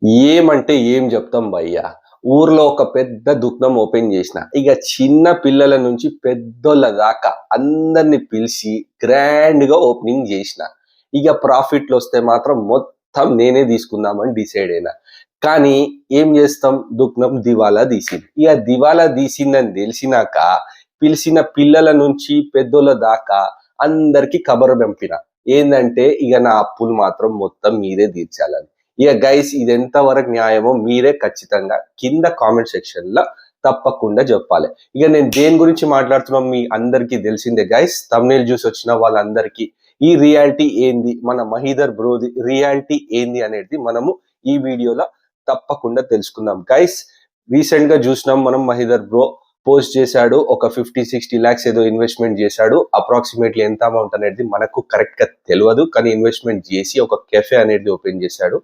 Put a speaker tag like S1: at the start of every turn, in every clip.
S1: ఏమంటే ఏం చెప్తాం భయ్యా. ఊర్లో ఒక పెద్ద దుకాణం ఓపెన్ చేసిన. ఇక చిన్న పిల్లల నుంచి పెద్దోళ్ళ దాకా అందరిని పిలిచి గ్రాండ్‌గా ఓపెనింగ్ చేసిన. ఇక ప్రాఫిట్‌లొస్తే మాత్రం మొత్తం నేనే తీసుకుందామని డిసైడ్ అయినా. కానీ ఏం చేస్తాం, దుకాణం దివాలా తీసింది. ఇక దివాలా తీసిందని తెలిసినాక పిలిచిన పిల్లల నుంచి పెద్దోళ్ళ దాకా అందరికి కబురు పంపిన. ఏందంటే ఇక నా అప్పులు మాత్రం మొత్తం మీరే తీర్చాలని. ఇక గైస్ ఇది ఎంతవరకు న్యాయమో మీరే ఖచ్చితంగా కింద కామెంట్ సెక్షన్ లో తప్పకుండా చెప్పాలి. ఇక నేను దేని గురించి మాట్లాడుతున్నాం మీ అందరికీ తెలిసిందే గైస్. థంబ్నెయిల్ చూసి వచ్చిన వాళ్ళందరికీ ఈ రియాలిటీ ఏంది, మన మహీధర్ బ్రోది రియాలిటీ ఏంది అనేది మనము ఈ వీడియోలో తప్పకుండా తెలుసుకుందాం గైస్. రీసెంట్ గా చూసినాం మనం, మహీధర్ బ్రో పోస్ట్ చేశాడు, ఒక 50-60 lakhs ఏదో ఇన్వెస్ట్మెంట్ చేశాడు. అప్రాక్సిమేట్లీ ఎంత అమౌంట్ అనేది మనకు కరెక్ట్ గా తెలియదు, కానీ ఇన్వెస్ట్మెంట్ చేసి ఒక కెఫే అనేది ఓపెన్ చేశాడు.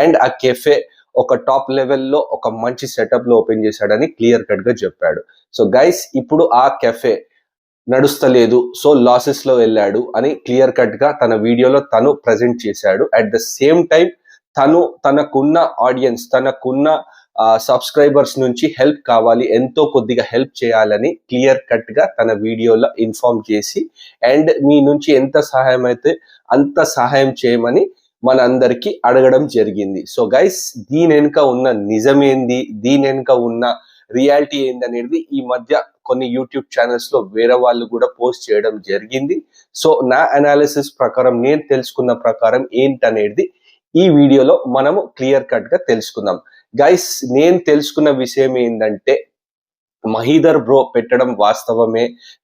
S1: అండ్ ఆ కెఫే ఒక టాప్ లెవెల్లో ఒక మంచి సెటప్ లో ఓపెన్ చేశాడని క్లియర్ కట్ గా చెప్పాడు. సో గైస్ ఇప్పుడు ఆ కెఫే నడుస్తలేదు, సో లాసెస్ లో వెళ్ళాడు అని క్లియర్ కట్ గా తన వీడియోలో తను ప్రజెంట్ చేశాడు. అట్ ద సేమ్ టైం తనకున్న ఆడియన్స్, తనకున్న సబ్స్క్రైబర్స్ నుంచి హెల్ప్ కావాలి, ఎంతో కొద్దిగా హెల్ప్ చేయాలని క్లియర్ కట్ గా తన వీడియోలో ఇన్ఫార్మ్ చేసి, అండ్ మీ నుంచి ఎంత సహాయం అయితే అంత సహాయం చేయమని మనందరికీ అడగడం జరిగింది. సో గైస్ దీని వెనుక ఉన్న నిజమేంది, దీని వెనుక ఉన్న రియాలిటీ ఏంది అనేది ఈ మధ్య కొన్ని యూట్యూబ్ ఛానల్స్ లో వేరే వాళ్ళు కూడా పోస్ట్ చేయడం జరిగింది. సో నా అనాలిసిస్ ప్రకారం, నేను తెలుసుకున్న ప్రకారం ఏంటనేది ఈ వీడియోలో మనము క్లియర్ కట్ గా తెలుసుకుందాం గైస్. నేను తెలుసుకున్న విషయం ఏంటంటే, మహీధర్ బ్రో పెట్టడం వాస్తవమే,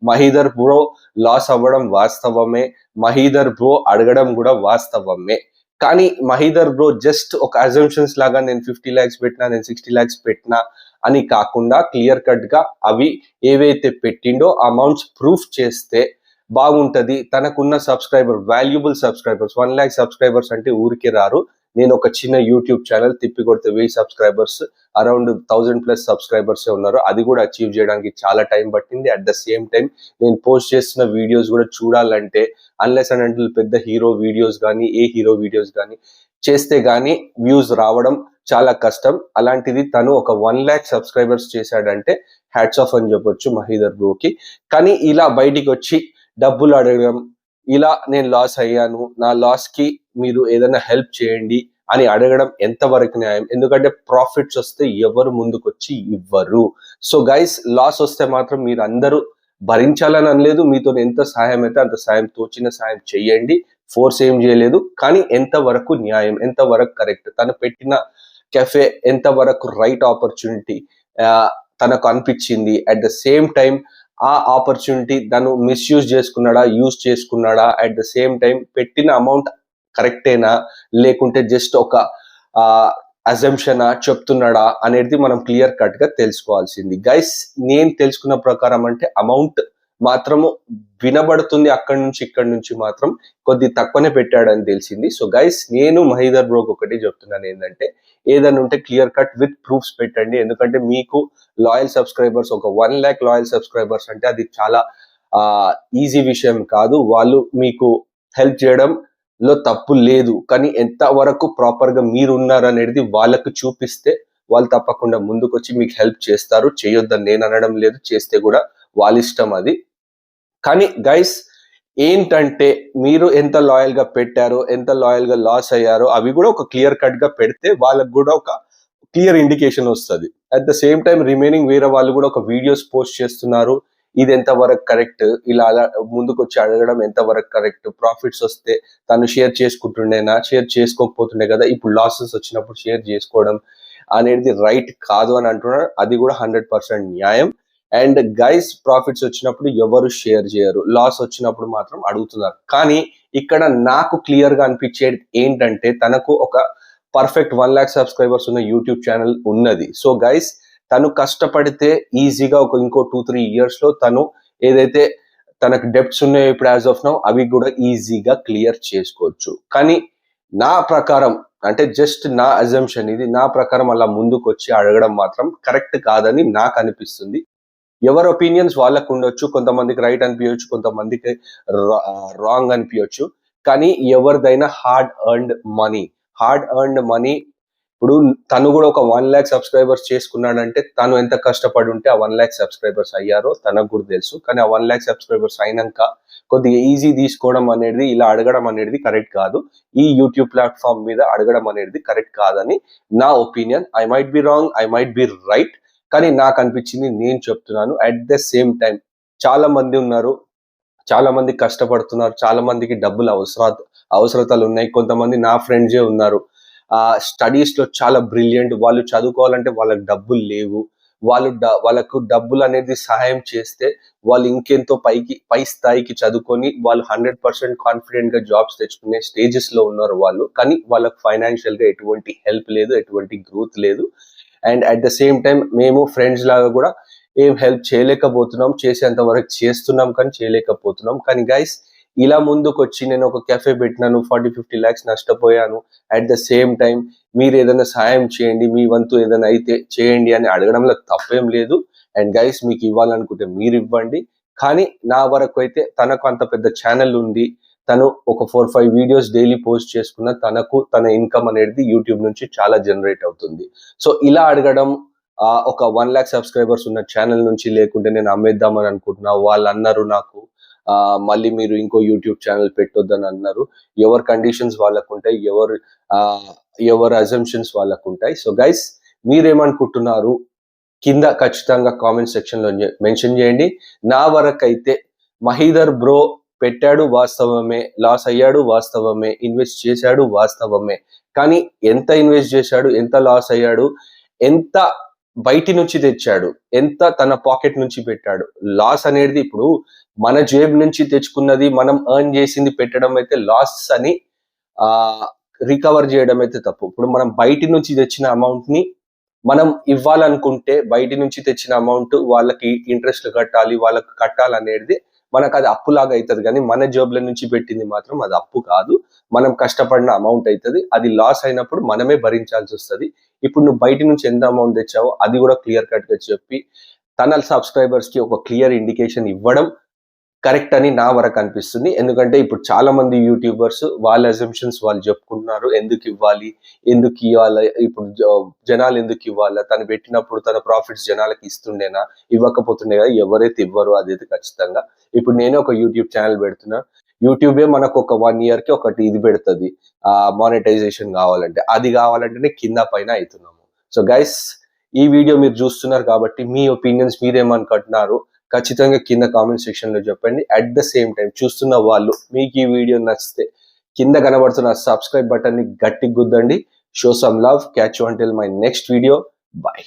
S1: మహీధర్ బ్రో లాస్ అవ్వడం వాస్తవమే, మహీధర్ బ్రో అడగడం కూడా వాస్తవమే. కానీ మహీధర్ బ్రో జస్ట్ ఒక అజంప్షన్స్ లాగా నేను 50 lakhs పెట్టినా, నేను 60 lakhs పెట్టినా అని కాకుండా క్లియర్ కట్ గా అవి ఏవైతే పెట్టిండో అమౌంట్స్ ప్రూఫ్ చేస్తే బాగుంటది. తనకున్న subscriber, valuable subscribers, 1 lakh subscribers అంటే ఊరికే రారు. నేను ఒక చిన్న యూట్యూబ్ ఛానల్ తిప్పి కొడితే 1000 సబ్స్క్రైబర్స్, అరౌండ్ 1000+ సబ్స్క్రైబర్స్ ఉన్నారు. అది కూడా అచీవ్ చేయడానికి చాలా టైం పట్టింది. అట్ ద సేమ్ టైం నేను పోస్ట్ చేస్తున్న వీడియోస్ కూడా చూడాలంటే అన్లెస్ అండ్ అంటిల్ పెద్ద హీరో వీడియోస్ కానీ, ఏ హీరో వీడియోస్ కానీ చేస్తే కానీ వ్యూస్ రావడం చాలా కష్టం. అలాంటిది తను ఒక 1 lakh సబ్స్క్రైబర్స్ చేశాడంటే హ్యాట్స్ ఆఫ్ అని చెప్పొచ్చు మహీధర్ బ్రోకి. కానీ ఇలా బయటికి వచ్చి డబ్బులు అడగడం, ఇలా నేను లాస్ అయ్యాను, నా లాస్ కి మీరు ఏదైనా హెల్ప్ చేయండి అని అడగడం ఎంతవరకు న్యాయం? ఎందుకంటే ప్రాఫిట్స్ వస్తే ఎవరు ముందుకొచ్చి ఇవ్వరు. సో గైస్ లాస్ వస్తే మాత్రం మీరు అందరూ భరించాలని అనలేదు, మీతో ఎంత సహాయం అయితే అంత సాయం, తోచిన సాయం చెయ్యండి, ఫోర్స్ ఏం చేయలేదు. కానీ ఎంతవరకు న్యాయం, ఎంతవరకు కరెక్ట్, తను పెట్టిన కెఫే ఎంతవరకు రైట్ ఆపర్చునిటీ తనకు అనిపించింది, అట్ ద సేమ్ టైం ఆ ఆపర్చునిటీ తను మిస్యూజ్ చేసుకున్నాడా, యూజ్ చేసుకున్నాడా, అట్ ద సేమ్ టైం పెట్టిన అమౌంట్ కరెక్టేనా లేకుంటే జస్ట్ ఒక అజంప్షనా చెప్తున్నాడా అనేది మనం క్లియర్ కట్ గా తెలుసుకోవాల్సింది గైస్. నేను తెలుసుకున్న ప్రకారం అంటే అమౌంట్ మాత్రము వినబడుతుంది, అక్కడి నుంచి ఇక్కడి నుంచి మాత్రం కొద్ది తక్కువనే పెట్టాడని తెలిసింది. సో గైస్ నేను మహీధర్ బ్రోకి ఒకటి చెప్తున్నాను ఏంటంటే, ఏదైనా ఉంటే క్లియర్ కట్ విత్ ప్రూఫ్స్ పెట్టండి. ఎందుకంటే మీకు లాయల్ సబ్స్క్రైబర్స్, ఒక 1 lakh లాయల్ సబ్స్క్రైబర్స్ అంటే అది చాలా ఈజీ విషయం కాదు. వాళ్ళు మీకు హెల్ప్ చేయడం లో తప్పు లేదు, కానీ ఎంత వరకు ప్రాపర్ గా మీరు ఉన్నారనేది వాళ్ళకు చూపిస్తే వాళ్ళు తప్పకుండా ముందుకొచ్చి మీకు హెల్ప్ చేస్తారు. చేయొద్దని నేను అనడం లేదు, చేస్తే కూడా వాళ్ళ ఇష్టం అది. కానీ గైస్ ఏంటంటే, మీరు ఎంత లాయల్ గా పెట్టారో, ఎంత లాయల్ గా లాస్ అయ్యారో అవి కూడా ఒక క్లియర్ కట్ గా పెడితే వాళ్ళకు కూడా ఒక క్లియర్ ఇండికేషన్ వస్తుంది. At the same time remaining వేరే వాళ్ళు కూడా ఒక వీడియోస్ పోస్ట్ చేస్తున్నారు, ఇది ఎంతవరకు కరెక్ట్, ఇలా ముందుకు వచ్చి అడగడం ఎంతవరకు కరెక్ట్, ప్రాఫిట్స్ వస్తే తను షేర్ చేసుకుంటుండేనా, షేర్ చేసుకోకపోతుండే కదా, ఇప్పుడు లాసెస్ వచ్చినప్పుడు షేర్ చేసుకోవడం అనేది రైట్ కాదు అని అంటున్నారు. అది కూడా 100% న్యాయం. అండ్ గైస్ ప్రాఫిట్స్ వచ్చినప్పుడు ఎవరు షేర్ చేయరు, లాస్ వచ్చినప్పుడు మాత్రం అడుగుతున్నారు. కానీ ఇక్కడ నాకు క్లియర్ గా అనిపించేది ఏంటంటే, తనకు ఒక పర్ఫెక్ట్ 1 lakh సబ్స్క్రైబర్స్ ఉన్న యూట్యూబ్ ఛానల్ ఉన్నది. సో గైస్ తను కష్టపడితే ఈజీగా ఒక ఇంకో 2-3 years లో తను ఏదైతే తనకు డెప్ట్స్ ఉన్నాయో ఇప్పుడు యాజ్ ఆఫ్ నౌ అవి కూడా ఈజీగా క్లియర్ చేసుకోవచ్చు. కానీ నా ప్రకారం అంటే జస్ట్ నా అజంప్షన్ ఇది, నా ప్రకారం అలా ముందుకు వచ్చి అడగడం మాత్రం కరెక్ట్ కాదని నాకు అనిపిస్తుంది. ఎవరి ఒపీనియన్స్ వాళ్ళకు ఉండొచ్చు, కొంతమందికి రైట్ అనిపించవచ్చు, కొంతమందికి రాంగ్ అనిపించవచ్చు. కానీ ఎవరిదైనా హార్డ్ ఎర్న్డ్ మనీ ఇప్పుడు తను కూడా ఒక 1 lakh సబ్స్క్రైబర్స్ చేసుకున్నాడంటే తను ఎంత కష్టపడి ఉంటే ఆ 1 lakh సబ్స్క్రైబర్స్ అయ్యారో తనకు కూడా తెలుసు. కానీ ఆ 1 lakh సబ్స్క్రైబర్స్ అయినాక కొద్దిగా ఈజీ తీసుకోవడం అనేది, ఇలా అడగడం అనేది కరెక్ట్ కాదు. ఈ యూట్యూబ్ ప్లాట్ఫామ్ మీద అడగడం అనేది కరెక్ట్ కాదని నా opinion. I might be wrong, I might be right, కానీ నాకు అనిపించింది నేను చెప్తున్నాను. అట్ ద సేమ్ టైం చాలా మంది ఉన్నారు, చాలా మంది కష్టపడుతున్నారు, చాలా మందికి డబ్బులు అవసరతలు ఉన్నాయి. కొంతమంది నా ఫ్రెండ్సే ఉన్నారు, స్టడీస్ లో చాలా బ్రిలియంట్, వాళ్ళు చదువుకోవాలంటే వాళ్ళకి డబ్బులు లేవు. వాళ్ళకు డబ్బులు అనేది సహాయం చేస్తే వాళ్ళు ఇంకెంతో పై స్థాయికి చదువుకొని వాళ్ళు 100% కాన్ఫిడెంట్ గా జాబ్స్ తెచ్చుకునే స్టేజెస్ లో ఉన్నారు వాళ్ళు. కానీ వాళ్ళకు ఫైనాన్షియల్ గా ఎటువంటి హెల్ప్ లేదు, ఎటువంటి గ్రోత్ లేదు. And at the same time మేము ఫ్రెండ్స్ లాగా కూడా ఏం హెల్ప్ చేయలేకపోతున్నాం, చేసేంత వరకు చేస్తున్నాం కానీ చేయలేకపోతున్నాం. కానీ గైస్, ఇలా ముందుకు వచ్చి నేను ఒక కెఫే పెట్టినాను, 40-50 lakhs నష్టపోయాను. అట్ ద సేమ్ టైం మీరు ఏదైనా సహాయం చేయండి, మీ వంతు ఏదైనా అయితే చేయండి అని అడగడంలో తప్పేం లేదు. అండ్ గైస్, మీకు ఇవ్వాలనుకుంటే మీరు ఇవ్వండి. కానీ నా వరకు అయితే తనకు అంత పెద్ద ఛానల్ ఉంది, తను ఒక 4-5 వీడియోస్ డైలీ పోస్ట్ చేసుకున్న తనకు తన ఇన్కమ్ అనేది యూట్యూబ్ నుంచి చాలా జనరేట్ అవుతుంది. సో ఇలా అడగడం, ఒక 1 lakh సబ్స్క్రైబర్స్ ఉన్న ఛానల్ నుంచి, లేకుంటే నేను అమ్మేద్దామని అనుకుంటున్నా, వాళ్ళు అన్నారు నాకు మళ్ళీ మీరు ఇంకో యూట్యూబ్ ఛానల్ పెట్టొద్దని అన్నారు. ఎవరి కండిషన్స్ వాళ్ళకు ఉంటాయి, ఎవరి అజంప్షన్స్ వాళ్ళకు ఉంటాయి. సో గైస్, మీరేమనుకుంటున్నారు కింద ఖచ్చితంగా కామెంట్ సెక్షన్ లో మెన్షన్ చేయండి. నా వరకైతే మహీధర్ బ్రో పెట్టాడు వాస్తవమే, లాస్ అయ్యాడు వాస్తవమే, ఇన్వెస్ట్ చేశాడు వాస్తవమే. కానీ ఎంత ఇన్వెస్ట్ చేశాడు, ఎంత లాస్ అయ్యాడు, ఎంత బయటి నుంచి తెచ్చాడు, ఎంత తన పాకెట్ నుంచి పెట్టాడు. లాస్ అనేది ఇప్పుడు మన జేబు నుంచి తెచ్చుకున్నది మనం ఎర్న్ చేసింది పెట్టడం అయితే లాస్ అని రికవర్ చేయడం అయితే తప్పు. ఇప్పుడు మనం బయటి నుంచి తెచ్చిన అమౌంట్ ని మనం ఇవ్వాలనుకుంటే బయటి నుంచి తెచ్చిన అమౌంట్ వాళ్ళకి ఇంట్రెస్ట్ కట్టాలి, వాళ్ళకి కట్టాలనేది మనకు అది అప్పులాగా అవుతుంది. కానీ మన జేబుల నుంచి పెట్టింది మాత్రం అది అప్పు కాదు, మనం కష్టపడిన అమౌంట్ అవుతుంది. అది లాస్ అయినప్పుడు మనమే భరించాల్సి వస్తుంది. ఇప్పుడు నువ్వు బయట నుంచి ఎంత అమౌంట్ తెచ్చావో అది కూడా క్లియర్ కట్ గా చెప్పి తన సబ్స్క్రైబర్స్ కి ఒక క్లియర్ ఇండికేషన్ ఇవ్వడం కరెక్ట్ అని నా వరకు అనిపిస్తుంది. ఎందుకంటే ఇప్పుడు చాలా మంది యూట్యూబర్స్ వాళ్ళ అజంప్షన్స్ వాళ్ళు చెప్పుకుంటున్నారు, ఎందుకు ఇవ్వాలి, ఎందుకు ఇవ్వాలి, ఇప్పుడు జనాలు ఎందుకు ఇవ్వాలా, తను పెట్టినప్పుడు తన ప్రాఫిట్స్ జనాలకి ఇస్తుండేనా, ఇవ్వకపోతుండే కదా, ఎవరైతే ఇవ్వరు అదైతే ఖచ్చితంగా. ఇప్పుడు నేనే ఒక యూట్యూబ్ ఛానల్ పెడుతున్నా, యూట్యూబే మనకు ఒక 1 year కి ఒకటి ఇది పెడుతుంది, మానిటైజేషన్ కావాలంటే. అది కావాలంటేనే కింద పైన అవుతున్నాము. సో గైస్, ఈ వీడియో మీరు చూస్తున్నారు కాబట్టి మీ ఒపీనియన్స్ మీరేమనుకుంటున్నారు ఖచ్చితంగా కింద కామెంట్ సెక్షన్ లో చెప్పండి. అట్ ద సేమ్ టైం చూస్తున్న వాళ్ళు మీకు ఈ వీడియో నచ్చితే కింద కనబడుతున్న సబ్స్క్రైబ్ బటన్ ని గట్టి గుద్దండి. Show some love. Catch you until my next video. By.